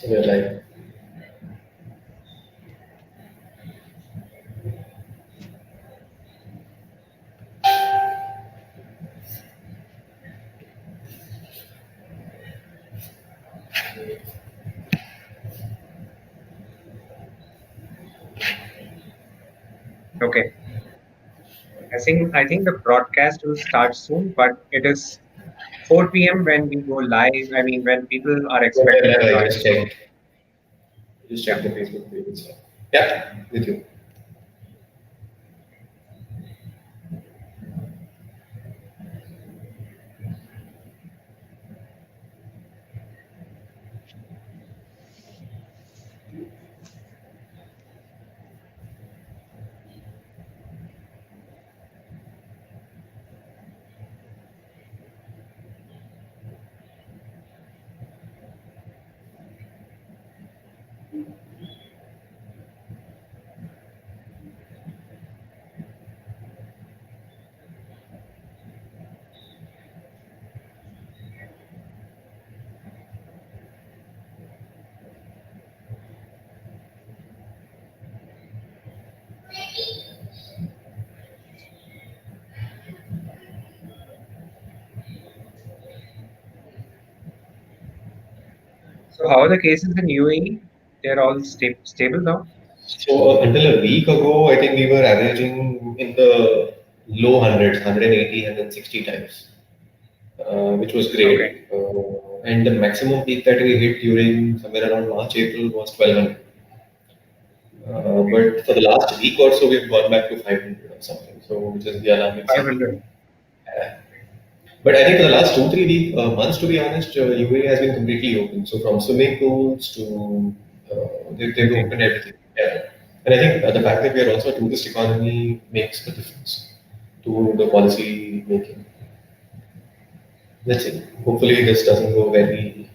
We're like, Okay. I think the broadcast will start soon, but it is 4 p.m. when we go live. I mean, when people are expected to I join. just So checked. Just yeah. check the Facebook page and stuff. Yeah, with you. So how are the cases in UAE? They're all stable now. So until a week ago, I think we were averaging in the low hundreds, 180, 160 times, which was Okay. great. And the maximum peak that we hit during somewhere around March, April was 1200. Okay. But for the last week or so, we've gone back to 500 or something. So, which is the alarming sign. 500. But I think for the last 2, 3 months, to be honest, UAE has been completely open. So from swimming pools to they've Everything. opened everything. Yeah. And I think the fact that we are also a tourist economy makes a difference to the policy making. Let's see. Hopefully, this doesn't go very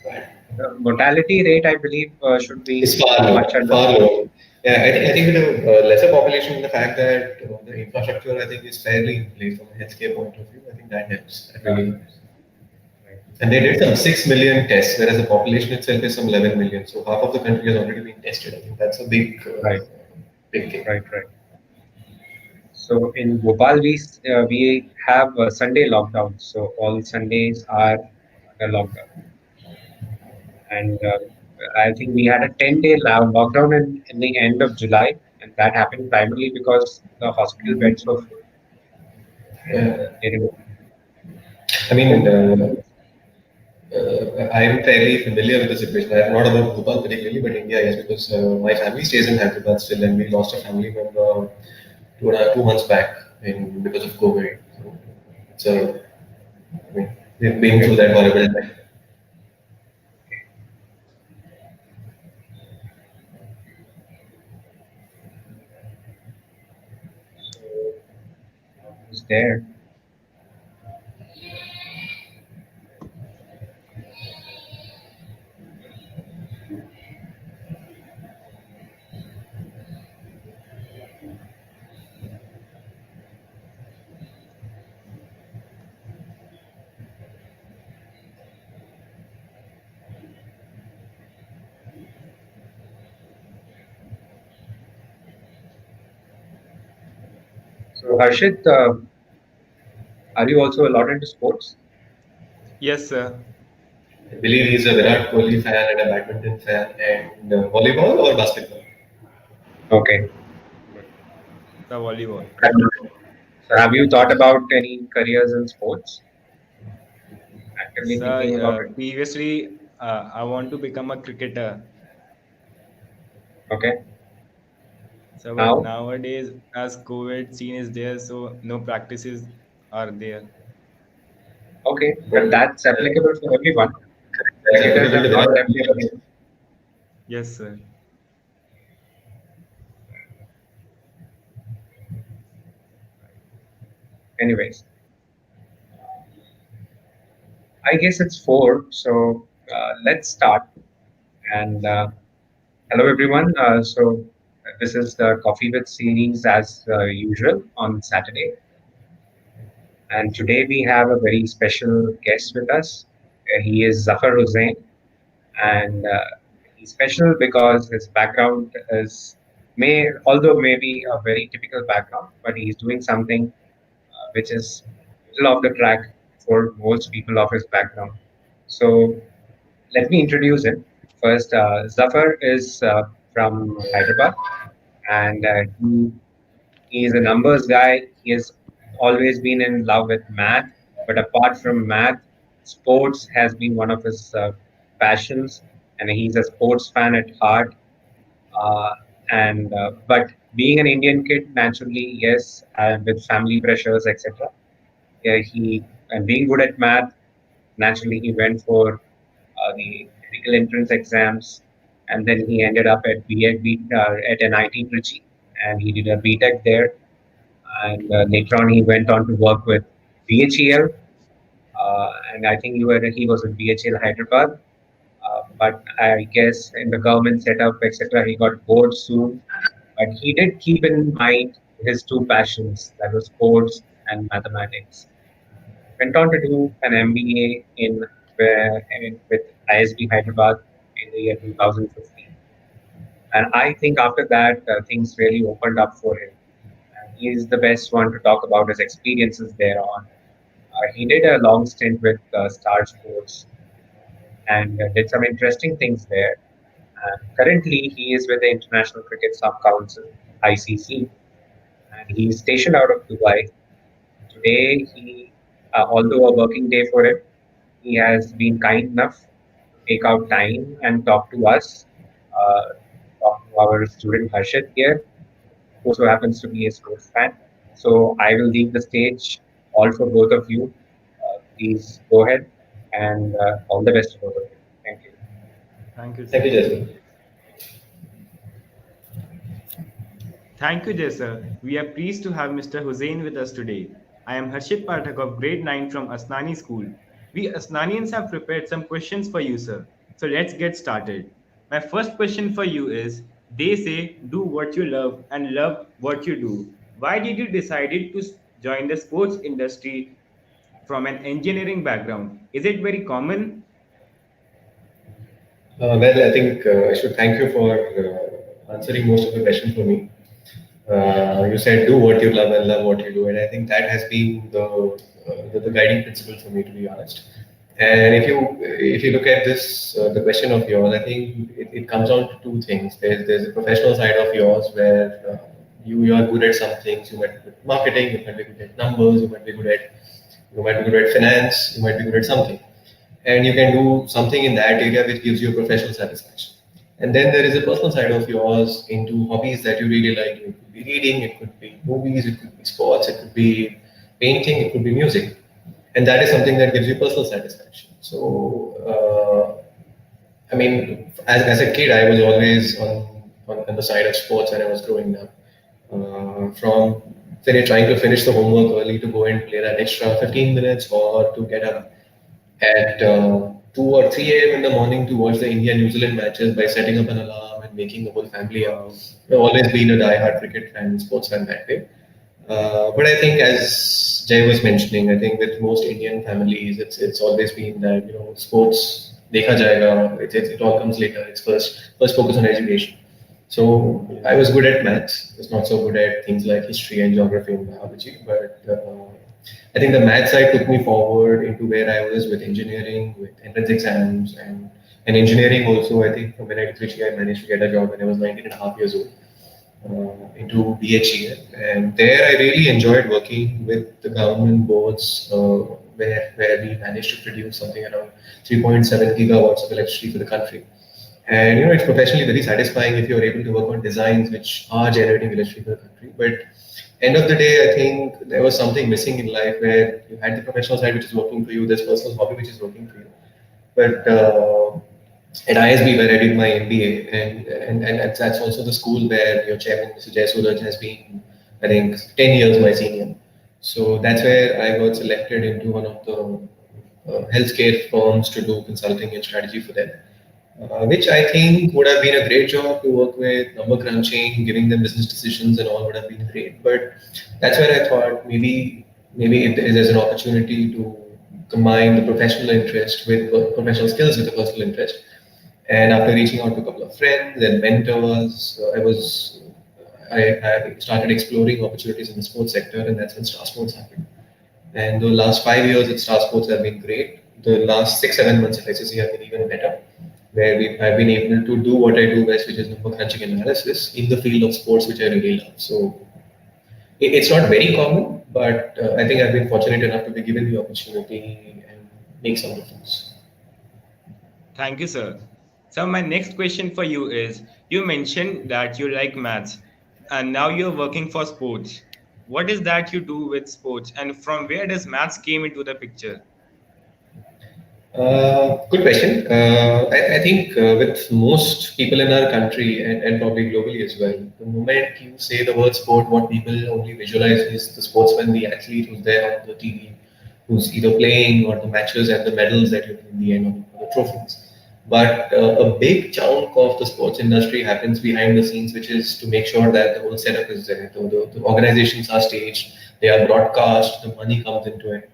bad. The mortality rate, I believe, should It's be far much lower, under. far lower. Yeah, I think with a lesser population, the fact that the infrastructure I think is fairly in place from a healthcare point of view, I think that helps. That Uh, really helps. right. And they did some 6 million tests, whereas the population itself is some 11 million. So half of the country has already been tested. I think that's a Right. big thing. Right. Right. So in Bhopal, we have a Sunday lockdown. So all Sundays are under lockdown. And I think we had a 10-day lockdown in the end of July. And that happened primarily because the hospital beds were full. And Yeah. they didn't I mean, open. I am fairly familiar with the situation. I am not about Bhopal particularly, but India, yes, because my family stays in Hyderabad still, and we lost a family member 2 months back because of COVID. So it's a, I mean, we've been Okay. through that horrible time. So who's there? So Harshit, are you also a lot into sports? Yes, sir. I believe he's a Virat Kohli fan and a badminton fan and volleyball or basketball. Okay. Good. The volleyball. So have you thought about any careers in sports? Actively thinking Sir, about it? previously, I want to become a cricketer. Okay. So, but Now? nowadays, as COVID scene is there, so no practices are there. Okay. But But that's applicable for everyone. that's Cricketers applicable have to not Virat left Kohli their also. game. Yes, sir. Anyways, I guess it's four. So let's start. And hello, everyone. This is the Coffee with series as usual on Saturday. And today we have a very special guest with us. He is Zafar Hussain. and he's special because his background is although maybe a very typical background, but he's doing something which is middle of the track for most people of his background. So let me introduce him. First, Zafar is from Hyderabad, and he is a numbers guy. He has always been in love with math, but apart from math, sports has been one of his passions, and he's a sports fan at heart. Uh, and But being an Indian kid, naturally, yes, and with family pressures, etc. Yeah, he and being good at math, naturally, he went for the medical entrance exams, and then he ended up at at NIT Trichy, and he did a BTech there. And later on, he went on to work with BHEL, and I think he was in BHEL Hyderabad. But I guess in the government setup, etc., he got bored soon. But he did keep in mind his two passions, that was sports and mathematics. Went on to do an MBA with ISB Hyderabad in the year 2015. And I think after that, things really opened up for him. And he is the best one to talk about his experiences there on. He did a long stint with Star Sports and did some interesting things there. Currently, he is with the International Cricket Sub Council, ICC, and he is stationed out of Dubai. Today, although a working day for him, he has been kind enough to take out time and talk to us, uh, talk to our student Harshit here, who also happens to be a sports fan. So I will leave the stage all for both of you. Please go ahead and all the best to both of you. Thank you. Thank you, Thank sir. you, Jason. Thank you, Jessa. We are pleased to have Mr. Hussain with us today. I am Harshit Pathak of grade 9 from Asnani School. We Asnanians have prepared some questions for you, sir. So let's get started. My first question for you is, they say do what you love and love what you do. Why did you decided to join the sports industry from an engineering background? Is it very common? Well, I think I should thank you for answering most of the questions for me. You said do what you love and love what you do, and I think that has been the guiding principle for me, to be honest. And if you look at this the question of yours, I think it comes down to two things. There's a professional side of yours where you are good at some things. You might be good at marketing, you might be good at numbers, you might be good at finance, you might be good at something, and you can do something in that area which gives you a professional satisfaction. And then there is a personal side of yours into hobbies that you really like. It could be reading, it could be movies, it could be sports, it could be painting, it could be music. And that is something that gives you personal satisfaction. So, I mean, as a kid, I was always on the side of sports when I was growing up. From trying to finish the homework early to go and play that extra 15 minutes or to get up at 2 or 3 a.m. in the morning to watch the India New Zealand matches by setting up an alarm and making the whole family up. I've always been a die-hard cricket fan, sports fan that way. But I think, as Jay was mentioning, I think with most Indian families, it's always been that sports dekha jayega. It all comes later. It's first focus on education. So I was good at maths. I was not so good at things like history and geography and biology. But I think the math side took me forward into where I was with engineering, with entrance exams, and engineering also. I think from when I did I managed to get a job when I was 19 and a half years old into BHEL. And there I really enjoyed working with the government boards where we managed to produce something around 3.7 gigawatts of electricity for the country. And it's professionally very satisfying if you're able to work on designs which are generating electricity for the country. But end of the day, I think there was something missing in life where you had the professional side which is working for you, there's personal hobby which is working for you. But at ISB where I did my MBA, and that's also the school where your chairman, Mr. Jayasuraj, has been, I think, 10 years my senior. So that's where I got selected into one of the healthcare firms to do consulting and strategy for them, which I think would have been a great job to work with, number crunching, giving them business decisions and all would have been great. But that's where I thought maybe there's an opportunity to combine the professional interest with professional skills with the personal interest. And after reaching out to a couple of friends and mentors, I started exploring opportunities in the sports sector, and that's when Star Sports happened. And the last 5 years at Star Sports have been great. The last 6, 7 months at SSC have been even better, where I've been able to do what I do best, which is number crunching and analysis in the field of sports, which I really love. So it's not very common, but I think I've been fortunate enough to be given the opportunity and make some difference. Thank you, sir. So, my next question for you is you mentioned that you like maths and now you're working for sports. What is that you do with sports and from where does maths came into the picture? Good question. I think with most people in our country and probably globally as well, the moment you say the word sport, what people only visualize is the sportsman, the athlete who's there on the TV, who's either playing or the matches and the medals that you win in the end or the trophies. But a big chunk of the sports industry happens behind the scenes, which is to make sure that the whole setup is there. The organizations are staged, they are broadcast, the money comes into it.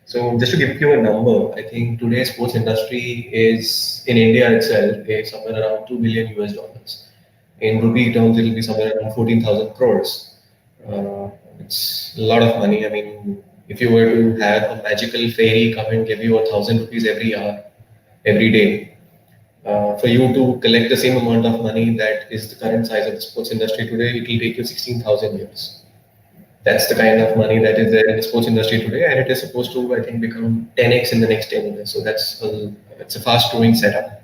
So just to give you a number, I think today's sports industry is in India itself is somewhere around 2 billion US dollars. In rupee terms, it will be somewhere around 14,000 crores. It's a lot of money. I mean, if you were to have a magical fairy come and give you 1,000 rupees every hour, every day, for you to collect the same amount of money that is the current size of the sports industry today, it will take you 16,000 years. That's the kind of money that is there in the sports industry today, and it is supposed to, I think, become 10x in the next 10 years. So it's a fast growing setup.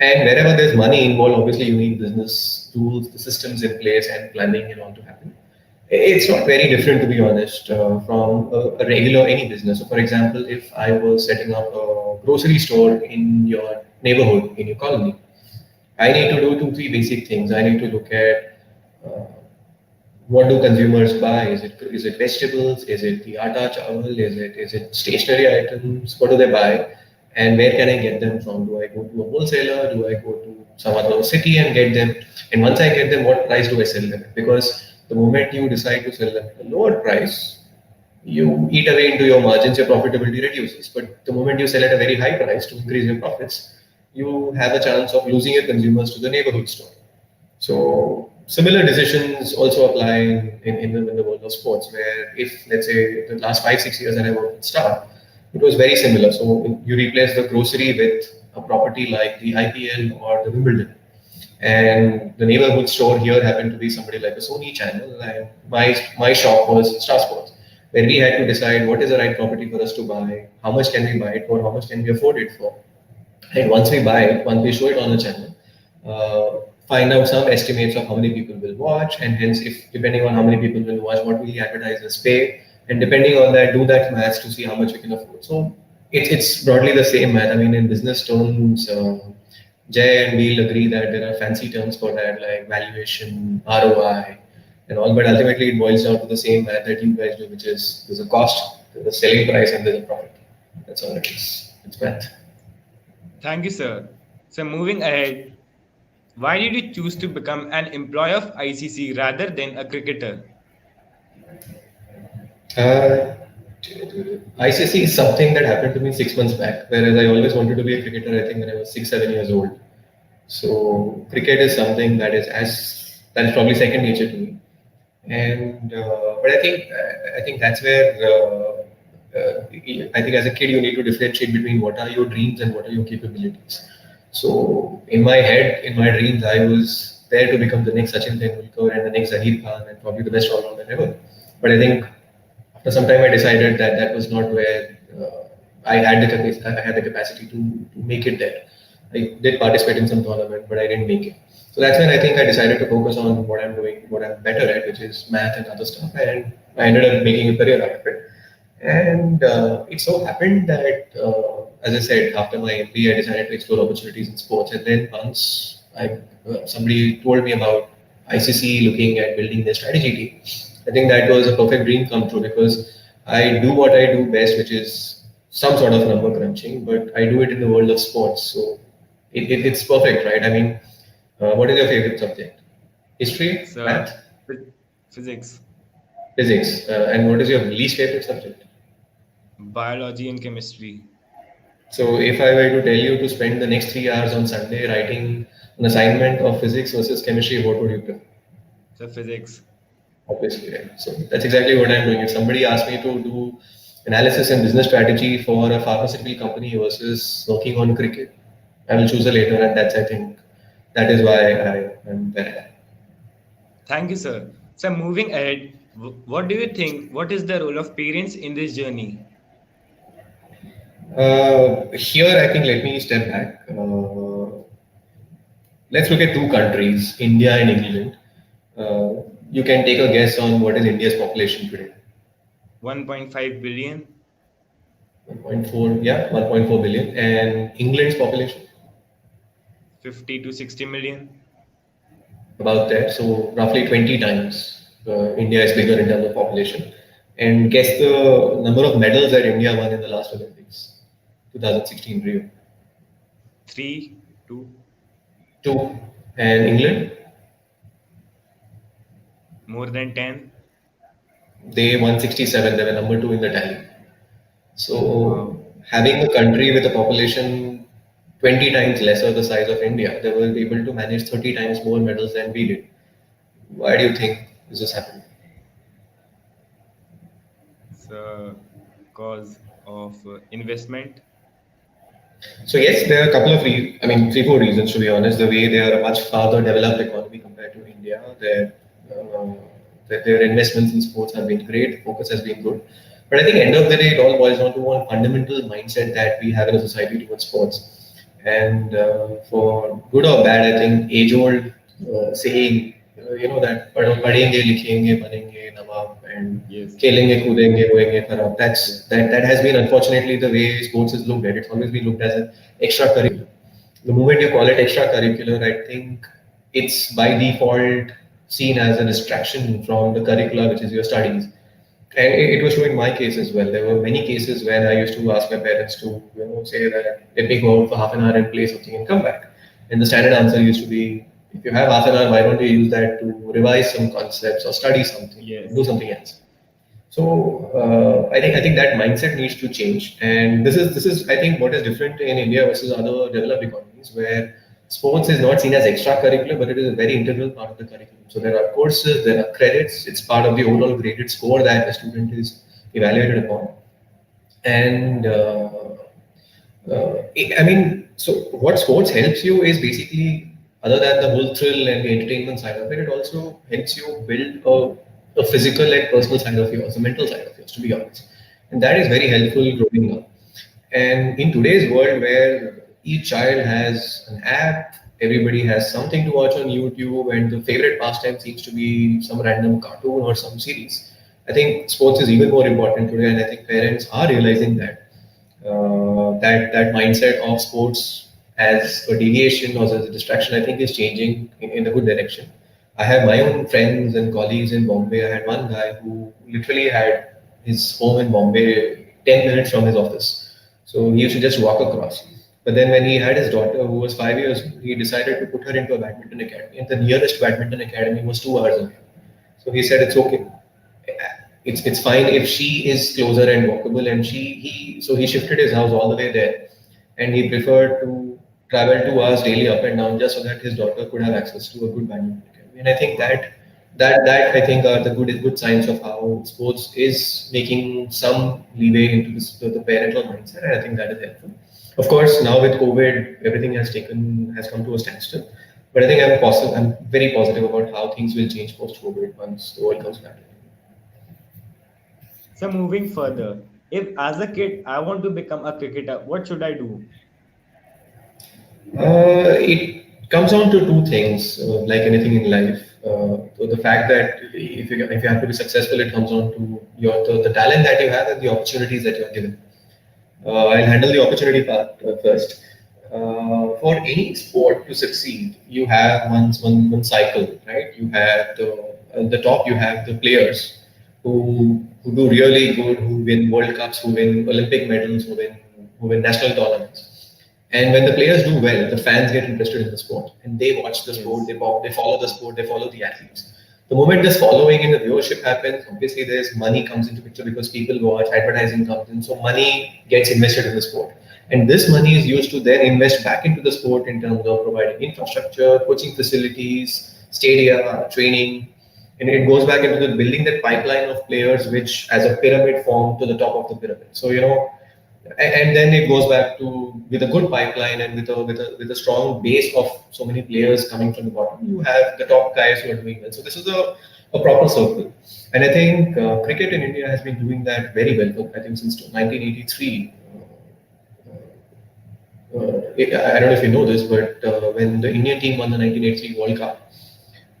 And wherever there's money involved, obviously you need business tools, the systems in place, and planning and all to happen. It's not very different, to be honest, from a regular any business. So, for example, if I was setting up a grocery store in your neighborhood, in your colony, I need to do two, three basic things. I need to look at uh, what do consumers buy? Is it vegetables? Is it the atta chawal? Is it stationery items? What do they buy? And where can I get them from? Do I go to a wholesaler? Do I go to some other city and get them? And once I get them, what price do I sell them at? Because the moment you decide to sell them at a lower price, you eat away into your margins, your profitability reduces. But the moment you sell at a very high price to increase your profits, you have a chance of losing your consumers to the neighborhood store. So similar decisions also apply in the world of sports, where if let's say the last 5 6 years that I worked with Star, it was very similar. So you replace the grocery with a property like the IPL or the Wimbledon, and the neighborhood store here happened to be somebody like a Sony channel, and my shop was Star Sports, where we had to decide what is the right property for us to buy, how much can we buy it for, how much can we afford it for, and once we buy it, once we show it on the channel, find out some estimates of how many people will watch, and hence, if depending on how many people will watch, what will the advertisers pay, and depending on that, do that math to see how much we can afford. So it's broadly the same math. I mean, in business terms, Jay and we'll agree that there are fancy terms for that, like valuation, ROI, and all. But ultimately, it boils down to the same math that you guys do, which is there's a cost, there's a selling price, and there's a profit. That's all it is. It's math. Thank you, sir. So, moving ahead, why did you choose to become an employee of ICC rather than a cricketer? Uh, ICC is something that happened to me 6 months back, whereas I always wanted to be a cricketer, I think, when I was 6 7 years old. So cricket is something that is probably second nature to me, and but I think that's where I think as a kid you need to differentiate between what are your dreams and what are your capabilities. So in my head, in my dreams, I was there to become the next Sachin Tendulkar and the next Zahir Khan and probably the best all-rounder ever. But I think after some time, I decided that that was not where I had the capacity to make it there. I did participate in some tournament, but I didn't make it. So that's when I think I decided to focus on what I'm doing, what I'm better at, which is math and other stuff. And I ended up making a career out of it. And it so happened that, as I said, after my MBA, I decided to explore opportunities in sports. And then once somebody told me about ICC looking at building their strategy team, I think that was a perfect dream come true because I do what I do best, which is some sort of number crunching, but I do it in the world of sports. So it's perfect, right? I mean, what is your favorite subject? History, So, math, physics, physics, and what is your least favorite subject? biology, and chemistry. So if I were to tell you to spend the next 3 hours on Sunday writing an assignment of physics versus chemistry, what would you prefer? So physics. Obviously, right. So that's exactly what I'm doing. If somebody asks me to do analysis and business strategy for a pharmaceutical company versus working on cricket, I will choose the later, and that's I think that is why I am where I am. Thank you, sir. So moving ahead, what do you think? What is the role of parents in this journey? Here, I think let me step back. Let's look at two countries, India and England. You can take a guess on what is India's population today. 1.5 billion, 1.4, yeah, 1.4 billion. And England's population, 50 to 60 million. about that. So roughly 20 times India is bigger in terms of population. And guess the number of medals that India won in the last Olympics, 2016 Rio. 3, 2, Two. And England, more than 10. they won 67. They were number two in the tally. So Wow. having a country with a population 20 times lesser the size of India, they were able to manage 30 times more medals than we did. Why do you think this has happened? So cause of investment. So yes, there are a couple of, three, four reasons to be honest. The way they are a much farther developed economy compared to India, uh, their investments in sports have been great. Focus has been good. But I think end of the day, it all boils down to one fundamental mindset that we have in a society towards sports. And for good or bad, I think age-old saying, that पढ़ेंगे लिखेंगे बनेंगे नवाब and Yes. खेलेंगे कूदेंगे होएंगे खराब. Yes. That has been unfortunately the way sports is looked at. It's always been looked as an extracurricular. The moment you call it extracurricular, I think it's by default seen as a distraction from the curricula, which is your studies. And it was true in my case as well. There were many cases when I used to ask my parents to, say that let me go out for half an hour and play something and come back. And the standard answer used to be, if you have half an hour, why don't you use that to revise some concepts or study something, Yes. do something else? So I think that mindset needs to change, and this is I think what is different in India versus other developed economies, where sports is not seen as extracurricular, but it is a very integral part of the curriculum. So there are courses, there are credits. It's part of the overall graded score that a student is evaluated upon, and so what sports helps you is basically, other than the whole thrill and the entertainment side of it, it also helps you build a physical and personal side of yours, a mental side of yours, to be honest. And that is very helpful growing up. And in today's world where each child has an app, everybody has something to watch on YouTube, and the favorite pastime seems to be some random cartoon or some series, I think sports is even more important today. And I think parents are realizing that mindset of sports as a deviation or as a distraction, I think, is changing in a good direction. I have my own friends and colleagues in Bombay. I had one guy who literally had his home in Bombay 10 minutes from his office. So he used to just walk across. But then when he had his daughter, who was 5 years old, he decided to put her into a badminton academy. And the nearest badminton academy was 2 hours away. So he said it's okay. It's fine if she is closer and walkable, and he shifted his house all the way there, and he preferred to travel 2 hours daily up and down just so that his daughter could have access to a good badminton academy. And I think that I think are the good signs of how sports is making some leeway into the parental mindset, and I think that is helpful. Of course, now with COVID, everything has come to a standstill. But I think I'm very positive about how things will change post COVID once the world comes back. So moving further, if as a kid I want to become a cricketer, what should I do? It comes down to two things, like anything in life. So the fact that if you have to be successful, it comes down to the talent that you have and the opportunities that you are given. I'll handle the opportunity part first. For any sport to succeed, you have one cycle, right? You have the top. You have the players who do really good, who win World Cups, who win Olympic medals, who win national tournaments. And when the players do well, the fans get interested in the sport and they watch the sport, Yes. they follow the sport, they follow the athletes. The moment this following and the viewership happens, obviously there's money comes into picture because people watch, advertising comes in, so money gets invested in the sport. And this money is used to then invest back into the sport in terms of providing infrastructure, coaching facilities, stadia, training, and it goes back into the building that pipeline of players, which as a pyramid form to the top of the pyramid. So and then it goes back to with a good pipeline and with a strong base of so many players coming from the bottom. You have the top guys who are doing well. So this is a proper circle, and I think cricket in India has been doing that very well. I think since 1983. I don't know if you know this, but when the Indian team won the 1983 World Cup,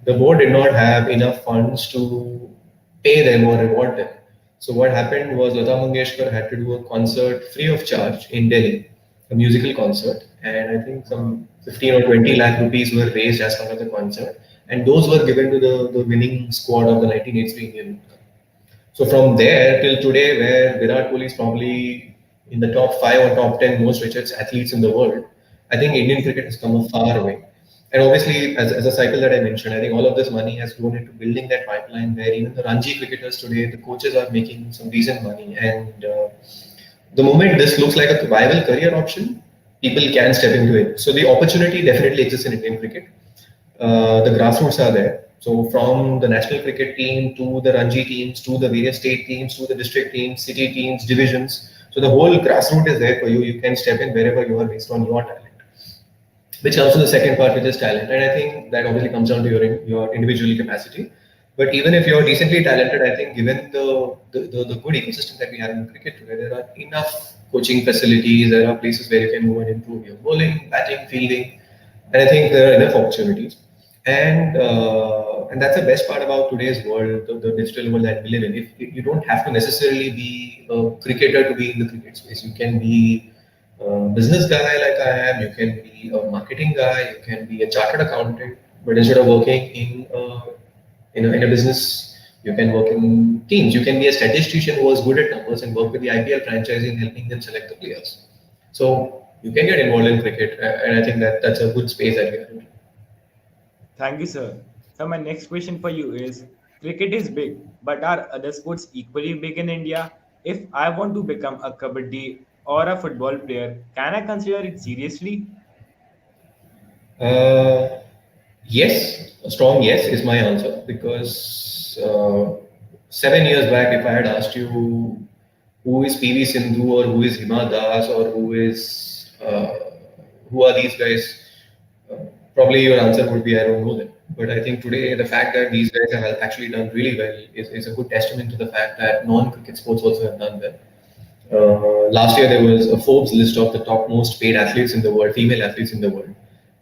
the board did not have enough funds to pay them or reward them. So what happened was Lata Mangeshkar had to do a concert free of charge in Delhi, a musical concert, and I think some 15 or 20 lakh rupees were raised as part of the concert, and those were given to the winning squad of the 1983 Indian World Cup. So from there till today, where Virat Kohli is probably in the top 5 or top 10 most richest athletes in the world, I think Indian cricket has come a far way. And obviously, as a cycle that I mentioned, I think all of this money has gone into building that pipeline where even the Ranji cricketers today, the coaches are making some decent money. And the moment this looks like a viable career option, people can step into it. So the opportunity definitely exists in Indian cricket. The grassroots are there. So from the national cricket team to the Ranji teams to the various state teams to the district teams, city teams, divisions. So the whole grassroots is there for you. You can step in wherever you are based on your talent. Which comes to the second part, which is talent, and I think that obviously comes down to your individual capacity. But even if you're decently talented, I think given the good ecosystem that we have in cricket today, there are enough coaching facilities. There are places where you can go and improve your bowling, batting, fielding, and I think there are enough opportunities. And that's the best part about today's world, the digital world that we live in. If you don't have to necessarily be a cricketer to be in the cricket space, you can be a business guy like I am. You can be a marketing guy. You can be a chartered accountant. But instead of working in a business, you can work in teams. You can be a statistician who was good at numbers and work with the IPL franchise in helping them select the players. So you can get involved in cricket, and I think that's a good space that we are in. Thank you, sir. So my next question for you is, cricket is big, but are other sports equally big in India? If I want to become a kabaddi or a football player, can I consider it seriously? Uh, yes, a strong yes is my answer because 7 years back, if I had asked you who is PV Sindhu or who is Hima Das or who are these guys, uh, probably your answer would be I don't know them. But I think today the fact that these guys have actually done really well is a good testament to the fact that non-cricket sports also have done well. Last year, there was a Forbes list of the top most paid athletes in the world, female athletes in the world.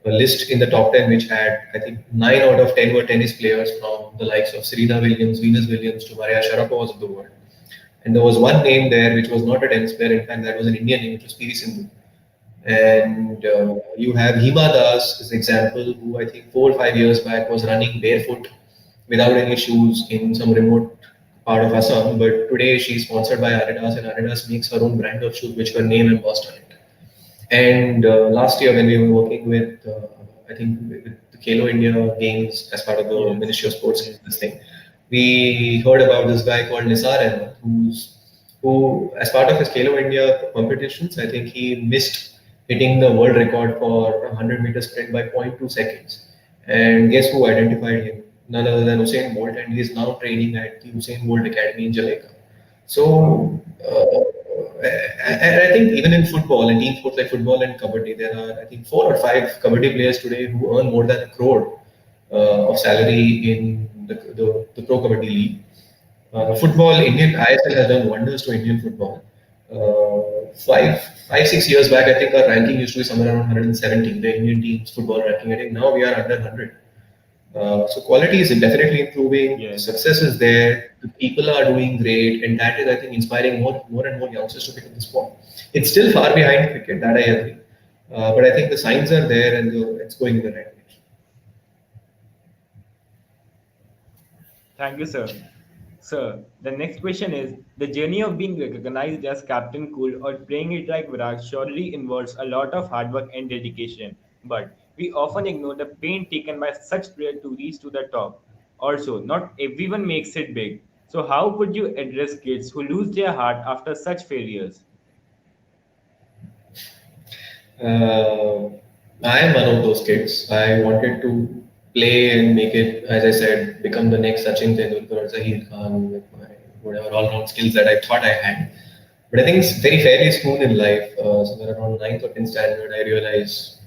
A list in the top 10, which had, I think, 9 out of 10 were tennis players from the likes of Serena Williams, Venus Williams to Maria Sharapovas of the world. And there was one name there which was not a tennis player, in fact, that was an Indian name, which was PV Sindhu. And you have Hima Das, as an example, who I think 4 or 5 years back was running barefoot without any shoes in some remote part of Assam. But today she's sponsored by Adidas, and Adidas makes her own brand of shoes, which her name embossed on it. And last year, when we were working with, I think, with the Khelo India Games as part of the Yes. Ministry of Sports, this thing, we heard about this guy called Nisar Ahmed, who, as part of his Khelo India competitions, I think he missed hitting the world record for 100-meter sprint by zero point 0.2 seconds. And guess who identified him? None other than Usain Bolt, and he is now training at the Usain Bolt Academy in Jamaica. So, and I think even in football and team sports like football and kabaddi, there are I think 4 or 5 kabaddi players today who earn more than a crore of salary in the pro kabaddi league. Football, Indian ISL has done wonders to Indian football. 6 years back, I think our ranking used to be somewhere around 170, the Indian team's football ranking. I think now we are under 100. So quality is definitely improving. The Yes. success is there. The people are doing great, and that is, I think, inspiring more and more youngsters to pick up the sport. It's still far behind cricket, that I agree, but I think the signs are there, and it's going in the right direction. Thank you, sir. Sir, the next question is, the journey of being recognized as Captain Cool or playing it like Virat surely involves a lot of hard work and dedication. But we often ignore the pain taken by such players to reach to the top. Also, not everyone makes it big. So, how could you address kids who lose their heart after such failures? Uh, I am one of those kids. I wanted to play and make it, as I said, become the next Sachin Tendulkar or Zahir Khan with my whatever all-round skills that I thought I had. But I think it's very fairly soon in life, somewhere around ninth or 10th standard, I realized,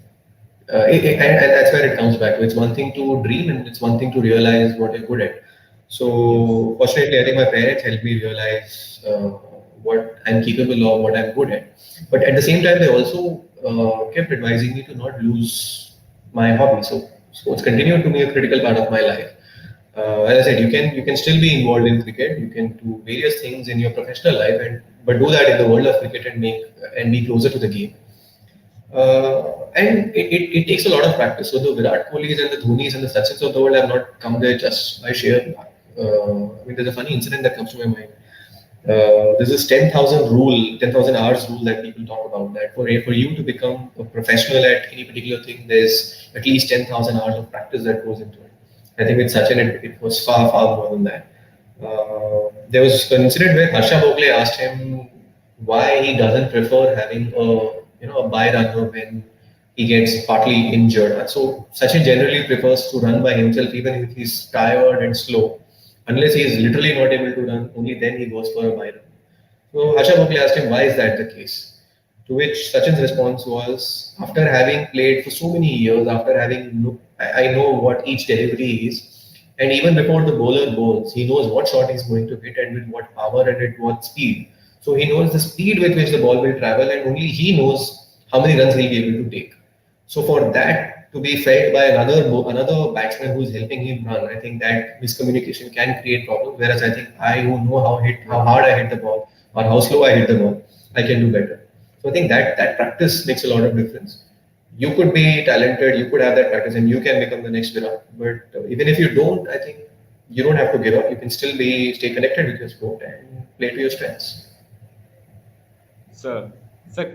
and that's where it comes back to. It's one thing to dream and it's one thing to realize what you're good at. Yes. So, fortunately, I think my parents helped me realize what I'm capable of, what I'm good at. But at the same time, they also kept advising me to not lose my hobby. So, sports continued to be a critical part of my life. As I said, you can still be involved in cricket. You can do various things in your professional life, and but do that in the world of cricket and be closer to the game. And it takes a lot of practice. So the Virat Kohlis and the Dhonis and the Sachins of the world have not come there just by sheer luck. I mean, there's a funny incident that comes to my mind. There's this 10,000 rule, 10,000 hours rule that people talk about. That for you to become a professional at any particular thing, there's at least 10,000 hours of practice that goes into it. I think with Sachin, it was far, far more than that. There was an incident where Harsha Bhogle asked him why he doesn't prefer having a bye runner when he gets partly injured. And so Sachin generally prefers to run by himself even if he's tired and slow. Unless he is literally not able to run, only then he goes for a bye run. So Harsha Bhogle asked him why is that the case? To which Sachin's response was, after having played for so many years, after having I know what each delivery is, and even before the bowler bowls, he knows what shot he's going to hit and with what power and at what speed. So he knows the speed with which the ball will travel, and only he knows how many runs he'll be able to take. So for that to be felt by another batsman who's helping him run, I think that miscommunication can create problems. Whereas I think I who know how hard I hit the ball or how slow I hit the ball, I can do better. So I think that practice makes a lot of difference. You could be talented, you could have that practice, and you can become the next Virat. But even if you don't, I think you don't have to give up. You can still be stay connected with your sport and play to your strengths. Sir,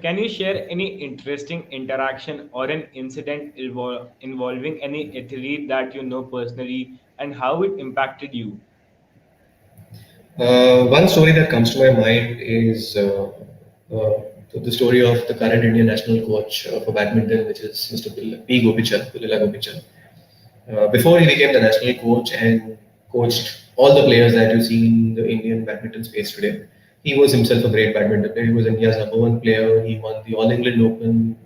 can you share any interesting interaction or an incident involving any athlete that you know personally and how it impacted you? One story that comes to my mind is the story of the current Indian national coach for badminton, which is Mr. P. Gopichand, Pulila Gopichand. Before he became the national coach and coached all the players that you see in the Indian badminton space today, he was himself a great badminton player. He was India's #1 player. He won the All England Open.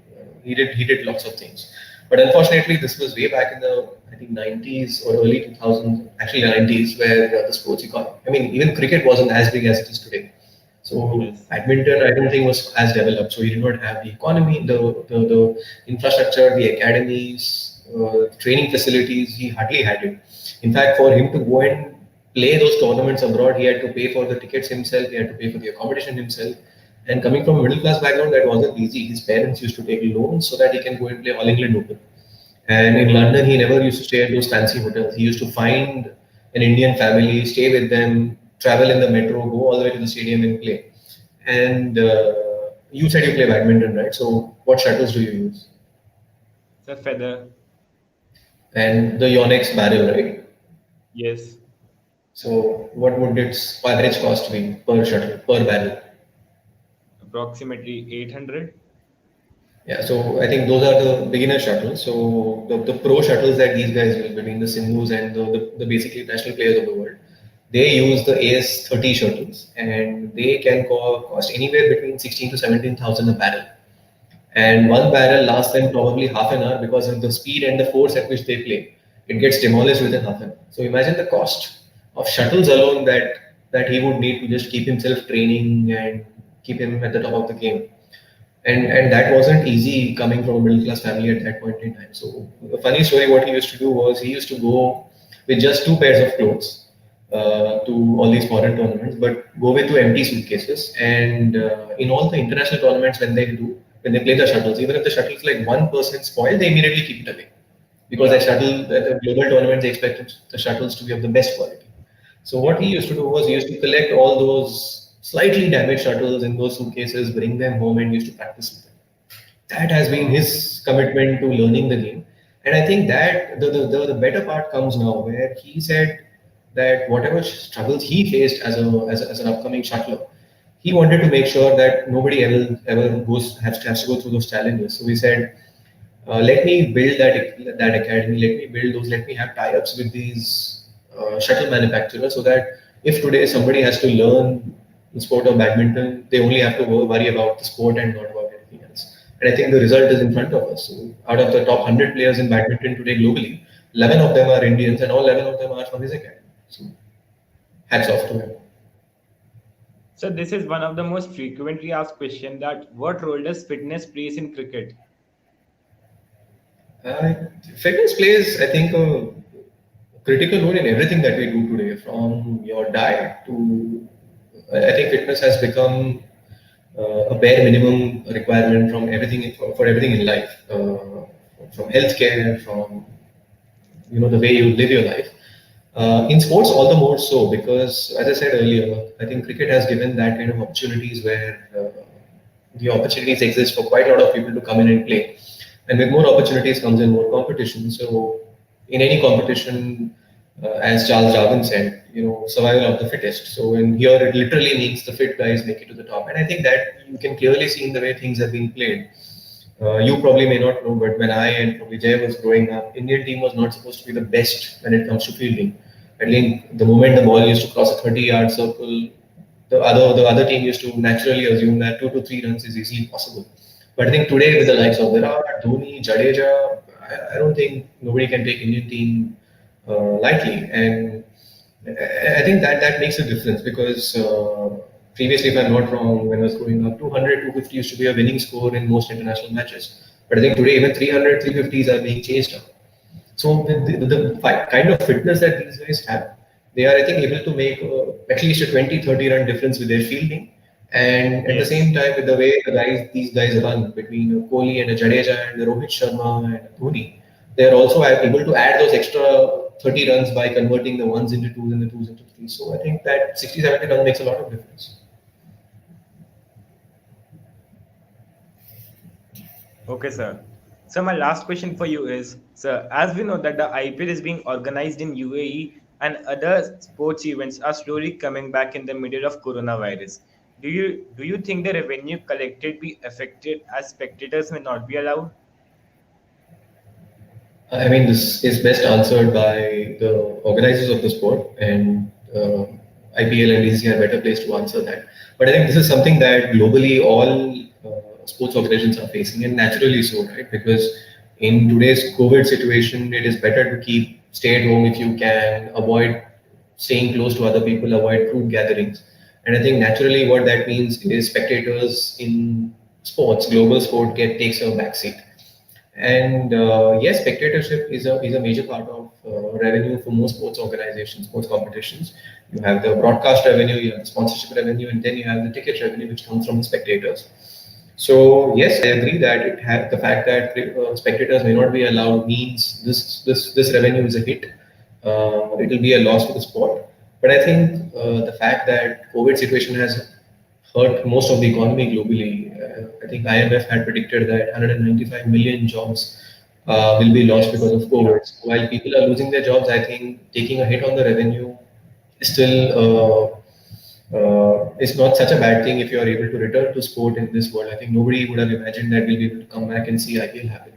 He did lots of things. But unfortunately, this was way back in the I think 90s or early 2000s, actually 90s, where the sports economy. I mean, even cricket wasn't as big as it is today. So Yes. badminton, I don't think was as developed. So you did not have the economy, the infrastructure, the academies, training facilities. He hardly had it. In fact, for him to go and play those tournaments abroad, he had to pay for the tickets himself. He had to pay for the accommodation himself. And coming from a middle class background, that wasn't easy. His parents used to take loans so that he can go and play All England Open. And in London, he never used to stay at those fancy hotels. He used to find an Indian family, stay with them, travel in the metro, go all the way to the stadium and play. And you said you play badminton, right? So what shuttles do you use? Sir, feather. And the Yonex barrel, right? Yes. So what would its average cost be per shuttle, per barrel? Approximately 800. Yeah, so I think those are the beginner shuttles. So the pro shuttles that these guys use between the Sindhus and the basically national players of the world, they use the AS30 shuttles and they can cost anywhere between 16 to 17,000 a barrel. And one barrel lasts them probably half an hour because of the speed and the force at which they play. It gets demolished within half an hour. So imagine the cost of shuttles alone that he would need to just keep himself training and keep him at the top of the game. And that wasn't easy coming from a middle class family at that point in time. So the funny story, what he used to do was he used to go with just two pairs of clothes to all these foreign tournaments, but go with two empty suitcases. And in all the international tournaments, when they play the shuttles, even if the shuttle is like 1% spoiled, they immediately keep it away because Yeah. the global tournaments, they expected the shuttles to be of the best quality. So what he used to do was he used to collect all those slightly damaged shuttles in those suitcases, bring them home, and used to practice with them. That has been Wow. his commitment to learning the game. And I think that the better part comes now, where he said that whatever struggles he faced as an upcoming shuttler, he wanted to make sure that nobody ever has to go through those challenges. So we said, let me build that academy. Let me build those. Let me have tie-ups with these shuttle manufacturers, so that if today somebody has to learn the sport of badminton, they only have to worry about the sport and not about anything else. And I think the result is in front of us. So out of the top 100 players in badminton today globally, 11 of them are Indians, and all 11 of them are from his academy. So hats off to him. So this is one of the most frequently asked questions, that what role does fitness plays in cricket? Uh, Fitness plays, I think, a critical role in everything that we do today, from your diet to. I think fitness has become a bare minimum requirement from everything for everything in life, from healthcare, from the way you live your life. In sports, all the more so, because as I said earlier, I think cricket has given that kind of opportunities where the opportunities exist for quite a lot of people to come in and play. And with more opportunities comes in more competition. So in any competition, as Charles Darwin said, survival of the fittest. So in here, it literally means the fit guys make it to the top. And I think that you can clearly see in the way things have been played. You probably may not know, but when I and probably Jay was growing up, Indian team was not supposed to be the best when it comes to fielding. I think the moment the ball used to cross a 30-yard circle, the other team used to naturally assume that 2 to 3 runs is easily possible. But I think today with the likes of Virat, Dhoni, Jadeja, I don't think nobody can take Indian team lightly, and I think that makes a difference because previously, if I'm not wrong, when I was growing up, 200, 250 used to be a winning score in most international matches. But I think today even 300, 350s are being chased up. So the kind of fitness that these guys have, they are, I think, able to make at least a 20, 30 run difference with their fielding. And at the Yes. same time, with the way these guys run between Kohli and a Jadeja and the Rohit Sharma and Dhoni, they are also able to add those extra 30 runs by converting the ones into twos and the twos into threes. So I think that 60, 70 runs makes a lot of difference. Okay, sir. So my last question for you is, sir, as we know that the IPL is being organized in UAE and other sports events are slowly coming back in the middle of coronavirus, do you think the revenue collected be affected as spectators may not be allowed? I mean, this is best answered by the organizers of the sport, and IPL and DCI are better placed to answer that. But I think this is something that globally all sports organizations are facing, and naturally so, right? Because in today's COVID situation, it is better to stay at home if you can, avoid staying close to other people, avoid group gatherings. And I think naturally what that means is spectators in sports, global sport, takes a backseat. And yes, spectatorship is a major part of revenue for most sports organizations, sports competitions. You have the broadcast revenue, you have the sponsorship revenue, and then you have the ticket revenue, which comes from the spectators. So yes, I agree that the fact that spectators may not be allowed means this revenue is a hit. It will be a loss for the sport. But I think the fact that COVID situation has hurt most of the economy globally. I think IMF had predicted that 195 million jobs will be lost because of Yes. COVID. So while people are losing their jobs, I think taking a hit on the revenue is still it's not such a bad thing if you are able to return to sport in this world. I think nobody would have imagined that we'll be able to come back and see IPL happen.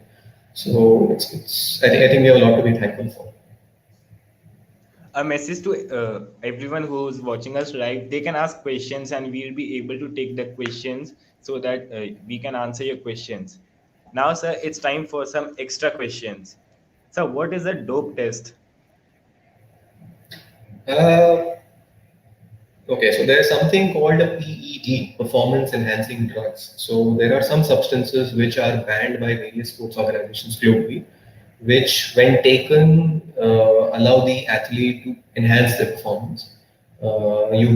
So I think we have a lot to be thankful for. A message to everyone who's watching us live, they can ask questions and we'll be able to take the questions so that we can answer your questions. Now, sir, it's time for some extra questions. So, what is a dope test? Uh, Okay, so there's something called a PED, performance enhancing drugs. So there are some substances which are banned by various sports organizations globally, which, when taken, allow the athlete to enhance their performance. You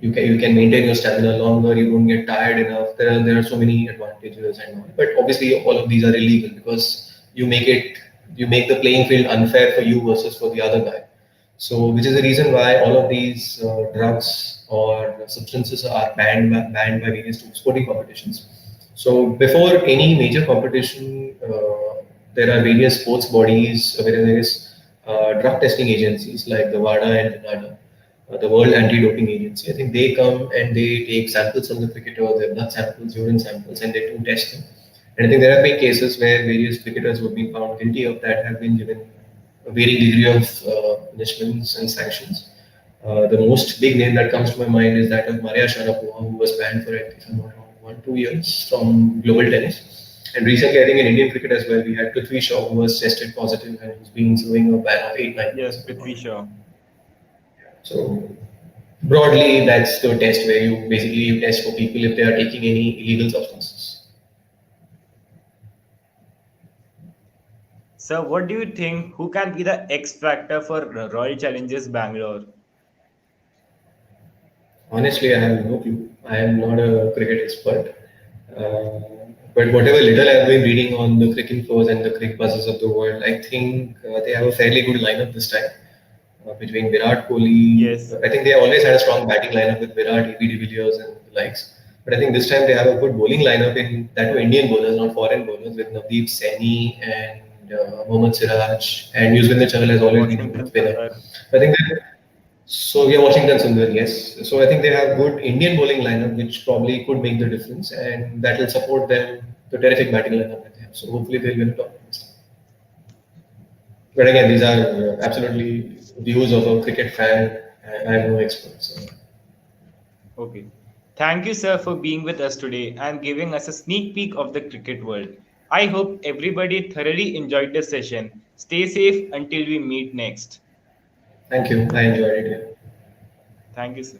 can maintain your stamina longer. You don't get tired enough. There are so many advantages and all. But obviously, all of these are illegal because you make the playing field unfair for you versus for the other guy. So, which is the reason why all of these drugs or substances are banned by various sporting competitions. So, before any major competition, there are various sports bodies, various drug testing agencies like the WADA and the NADA. the World Anti-Doping Agency. I think they come and they take samples from the cricketers, their blood samples, urine samples, and they do test them. And I think there have been cases where various cricketers who have been found guilty of that have been given a varying degree of punishments and sanctions. The most big name that comes to my mind is that of Maria Sharapova, who was banned for, if I'm not wrong, 1-2 years from global tennis. And recently, I think in Indian cricket as well, we had Prithvi Shaw, who was tested positive and who's been serving a ban of 8-9 years. Yes, Prithvi Shaw. So broadly, that's the test where you basically you test for people if they are taking any illegal substances. Sir, what do you think? Who can be the X factor for Royal Challengers Bangalore? Honestly, I have no clue. I am not a cricket expert. Uh, but whatever little I've been reading on the cricket floors and the cricket buzzes of the world, I think they have a fairly good lineup this time. Between Virat Kohli, Yes. I think they always had a strong batting lineup with Virat, AB de Villiers, and the likes. But I think this time they have a good bowling lineup in that were Indian bowlers, not foreign bowlers, with Navdeep Saini and Mohammad Siraj, and Yuzvendra Chahal has always been a Washington winner. Sundar. I think that so yeah, Washington Sundar, yes. So I think they have good Indian bowling lineup, which probably could make the difference, and that will support them the terrific batting lineup that they have. So hopefully they'll win the tournament. But again, these are absolutely views of a cricket fan. I am no expert. So. Okay. Thank you, sir, for being with us today and giving us a sneak peek of the cricket world. I hope everybody thoroughly enjoyed the session. Stay safe until we meet next. Thank you. I enjoyed it. Yeah. Thank you, sir.